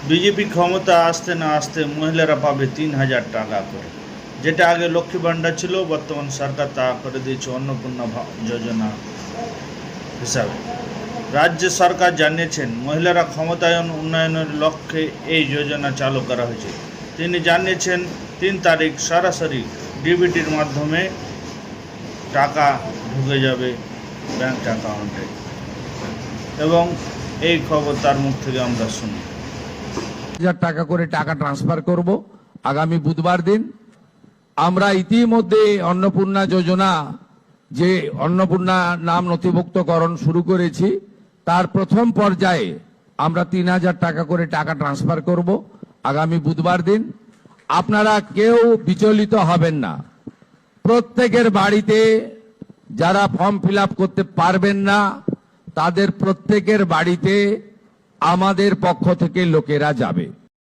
BJP ক্ষমতা আসতে না আসতে মহিলারা পাবে ৩,০০০ টাকা করে, যেটা আগে লক্ষ্মী ভাণ্ডার ছিল, বর্তমান সরকার তা করে দিয়েছে অন্নপূর্ণা যোজনা হিসাবে। রাজ্য সরকার জানিয়েছেন মহিলারা ক্ষমতায়ন উন্নয়নের লক্ষ্যে এই যোজনা চালু করা হয়েছে। তিনি জানিয়েছেন ৩ তারিখ সরাসরি ডিবিটির মাধ্যমে টাকা ঢুকে যাবে ব্যাংক অ্যাকাউন্টে, এবং এই খবর তার মুখ থেকে আমরা শুনি। 1,000 টাকা করে টাকা ট্রান্সফার করব আগামী বুধবার দিন। আমরা ইতিমধ্যে অন্নপূর্ণা যোজনা, যে অন্নপূর্ণা নাম নথিভুক্তকরণ শুরু করেছি, তার প্রথম পর্যায়ে আমরা 3,000 টাকা করে টাকা ট্রান্সফার করব আগামী বুধবার দিন। আপনারা কেউ বিচলিত হবেন না। প্রত্যেকের বাড়িতে যারা ফর্ম ফিল আপ করতে পারবেন না, তাদের প্রত্যেকের বাড়িতে আমাদের পক্ষ থেকে লোকেরা যাবে।